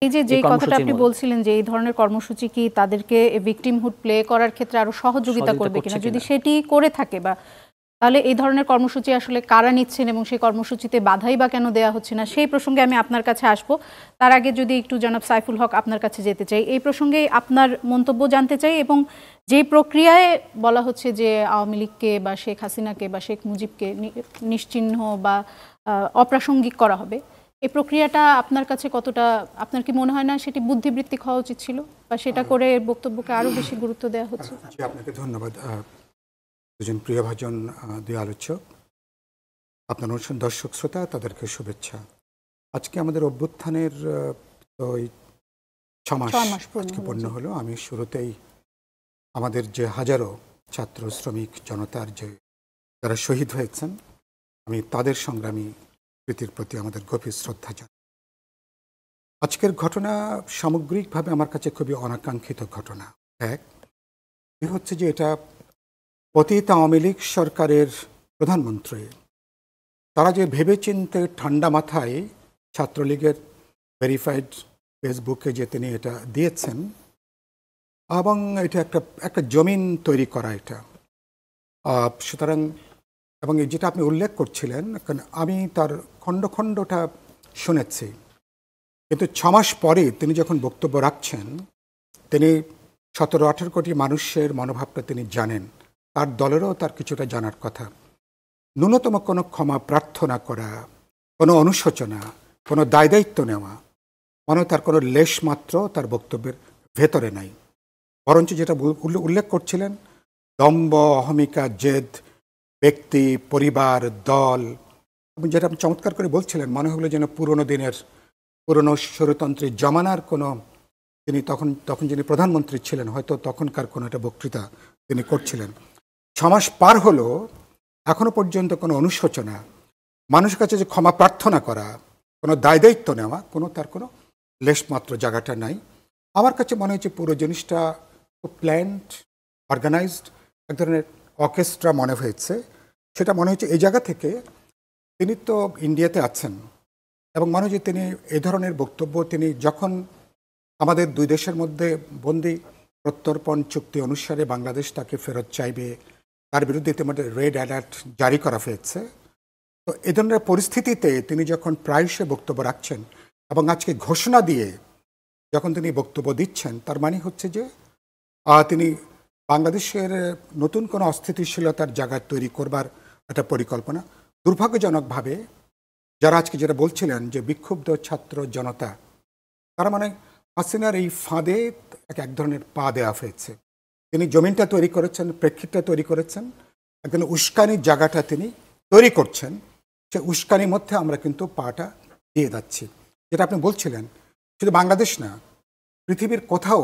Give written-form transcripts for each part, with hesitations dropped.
এই যে যেই কথাটা আপনি বলছিলেন যে এই ধরনের কর্মসূচি কি তাদেরকে ভিকটিমহুড প্লে করার ক্ষেত্রে আরো সহযোগিতা করবে কিনা, যদি সেটি করে থাকে বা তাহলে এই ধরনের কর্মসূচি আসলে কারা নিচ্ছেন এবং সেই কর্মসূচিতে বাধাই বা কেন দেওয়া হচ্ছে না, সেই প্রসঙ্গে আমি আপনার কাছে আসব। তার আগে যদি একটু জনাব সাইফুল হক আপনার কাছে যেতে চাই, এই প্রসঙ্গে আপনার মন্তব্য জানতে চাই। এবং যে প্রক্রিয়ায় বলা হচ্ছে যে আওয়ামী লীগকে বা শেখ হাসিনাকে বা শেখ মুজিবকে নিশ্চিহ্ন বা অপ্রাসঙ্গিক করা হবে, এই প্রক্রিয়াটা আপনার কাছে কতটা, আপনার কি মনে হয় না সেটি বুদ্ধিবৃত্তিক হওয়া উচিত ছিল, বা সেটা করে বক্তব্যকে আরো বেশি গুরুত্ব দেওয়া হচ্ছে? আপনাকে ধন্যবাদ। দুজন প্রিয়ভাজন দুই আলোচক, আপনার দর্শক শ্রোতা, তাদেরকে শুভেচ্ছা। আজকে আমাদের অভ্যুত্থানের 6 মাস পূর্ণ হলো। আমি শুরুতেই আমাদের যে হাজারো ছাত্র শ্রমিক জনতার যে যারা শহীদ হয়েছেন, আমি তাদের সংগ্রামী প্রীতির প্রতি আমাদের গভীর শ্রদ্ধা জানাই। আজকের ঘটনা সামগ্রিকভাবে আমার কাছে খুবই অনাকাঙ্ক্ষিত ঘটনা। এক হচ্ছে যে এটা অতীত আওয়ামী লীগ সরকারের প্রধানমন্ত্রী তারা যে ভেবেচিন্তে ঠান্ডা মাথায় ছাত্রলীগের ভেরিফাইড ফেসবুকে যে তিনি এটা দিয়েছেন, এবং এটা একটা জমিন তৈরি করা এটা। সুতরাং এবং যেটা আপনি উল্লেখ করছিলেন, আমি তার খণ্ড খণ্ডটা শুনেছি, কিন্তু 6 মাস পরে তিনি যখন বক্তব্য রাখছেন, তিনি 17-18 কোটি মানুষের মনোভাবটা তিনি জানেন, তার দলেরও তার কিছুটা জানার কথা। ন্যূনতম কোনো ক্ষমা প্রার্থনা করা, কোনো অনুশোচনা, কোনো দায়িত্ব নেওয়া মানে তার কোনো লেশ মাত্র তার বক্তব্যের ভেতরে নাই। বরঞ্চ যেটা উল্লেখ করছিলেন, দম্ভ, অহমিকা, জেদ, ব্যক্তি, পরিবার, দল, এবং যেটা আপনি চমৎকার করে বলছিলেন, মনে হলো যেন পুরনো স্বৈরতন্ত্রের জমানার কোনো তিনি তখন যিনি প্রধানমন্ত্রী ছিলেন হয়তো তখনকার কোনো একটা বক্তৃতা তিনি করছিলেন। 6 মাস পার হলো, এখনো পর্যন্ত কোনো অনুশোচনা, মানুষের কাছে যে ক্ষমা প্রার্থনা করা, কোনো দায়িত্ব নেওয়া, তার কোনো লেশমাত্র জায়গাটা নাই। আমার কাছে মনে হচ্ছে পুরো জিনিসটা খুব প্ল্যান্ড, অর্গানাইজড, এক ধরনের অর্কেস্ট্রা মনে হয়েছে। সেটা মনে হচ্ছে এই জায়গা থেকে তিনি তো ইন্ডিয়াতে আছেন, এবং মনে হচ্ছে তিনি এ ধরনের বক্তব্য তিনি যখন আমাদের দুই দেশের মধ্যে বন্দি প্রত্যর্পণ চুক্তি অনুসারে বাংলাদেশ তাকে ফেরত চাইবে, তার বিরুদ্ধে ইতিমধ্যে রেড অ্যালার্ট জারি করা হয়েছে, তো এ ধরনের পরিস্থিতিতে তিনি যখন প্রায়শই বক্তব্য রাখছেন এবং আজকে ঘোষণা দিয়ে যখন তিনি বক্তব্য দিচ্ছেন, তার মানে হচ্ছে যে তিনি বাংলাদেশের নতুন কোনো অস্থিতিশীলতার জায়গা তৈরি করবার একটা পরিকল্পনা। দুর্ভাগ্যজনকভাবে যারা আজকে যেটা বলছিলেন যে বিক্ষুব্ধ ছাত্র জনতা, তারা মানে হাসিনার এই ফাঁদে এক ধরনের পা দেওয়া হয়েছে। তিনি জমিনটা তৈরি করেছেন, প্রেক্ষিতটা তৈরি করেছেন, একজন উস্কানির জায়গাটা তিনি তৈরি করছেন, সে উস্কানির মধ্যে আমরা কিন্তু পাটা দিয়ে যাচ্ছি। যেটা আপনি বলছিলেন, শুধু বাংলাদেশ না, পৃথিবীর কোথাও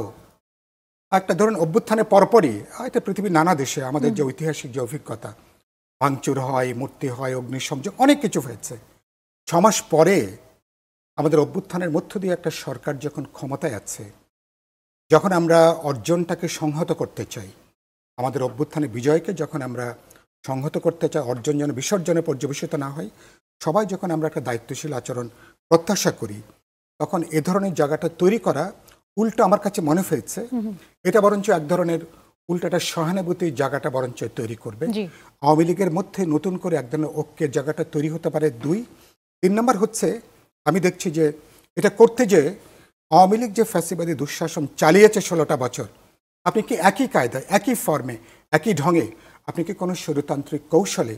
একটা ধরুন অভ্যুত্থানের পরপরই এটা পৃথিবীর নানা দেশে আমাদের যে ঐতিহাসিক যে অভিজ্ঞতা, ভাঙচুর হয়, মূর্তি হয়, অগ্নিসংযোগ, অনেক কিছু হয়েছে। 6 মাস পরে আমাদের অভ্যুত্থানের মধ্য দিয়ে একটা সরকার যখন ক্ষমতায় আছে, যখন আমরা অর্জনটাকে সংহত করতে চাই, আমাদের অভ্যুত্থানের বিজয়কে যখন আমরা সংহত করতে চাই, অর্জন যেন বিসর্জনে পর্যবেসিত না হয়, সবাই যখন আমরা একটা দায়িত্বশীল আচরণ প্রত্যাশা করি, তখন এ ধরনের জায়গাটা তৈরি করা উল্টো আমার কাছে মনে হয়েছে এটা বরঞ্চ এক ধরনের উল্টাটা সহানুভূতির জায়গাটা বরঞ্চ তৈরি করবে। আওয়ামী লীগের মধ্যে নতুন করে এক ধরনের ঐক্যের জায়গাটা তৈরি হতে পারে। 3 নম্বর হচ্ছে, আমি দেখছি যে এটা করতে যে আওয়ামী লীগ যে ফ্যাসিবাদী দুঃশাসন চালিয়েছে 16টা বছর, আপনি কি একই কায়দায়, একই ফর্মে, একই ঢঙে, আপনি কি কোনো স্বৈরতান্ত্রিক কৌশলে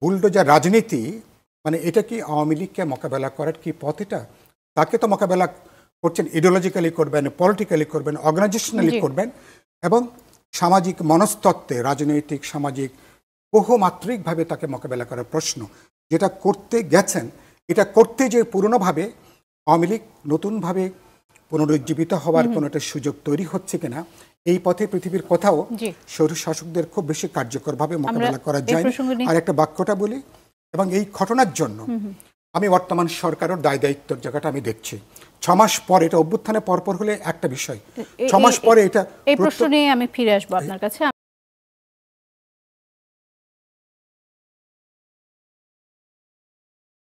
বুলডোজার রাজনীতি, মানে এটা কি আওয়ামী লীগকে মোকাবেলা করার কি পথ? এটা তাকে তো মোকাবেলা করছেন, ইডিওলজিক্যালি করবেন, পলিটিক্যালি করবেন, অর্গানাইজেশনালি করবেন, এবং সামাজিক মনস্তত্ত্বে, রাজনৈতিক সামাজিক বহুমাত্রিকভাবে তাকে মোকাবেলা করার প্রশ্ন যেটা করতে গেছেন, এটা করতে যে পুরনোভাবে আওয়ামী লীগ নতুনভাবে পুনরুজ্জীবিত হওয়ার কোনো একটা সুযোগ তৈরি হচ্ছে কিনা, এই পথে পৃথিবীর কোথাও স্বৈর শাসকদের খুব বেশি কার্যকরভাবে মোকাবেলা করা যায়। আর একটা বাক্যটা বলি, এবং এই ঘটনার জন্য আমি বর্তমান সরকারের দায়িত্বের জায়গাটা আমি দেখছি। 6 মাস পর, এটা অভ্যুত্থানের পরপর হলে একটা বিষয়, 6 মাস পরে এটা, এই প্রশ্ন নিয়ে আমি ফিরে আসবো আপনার কাছে।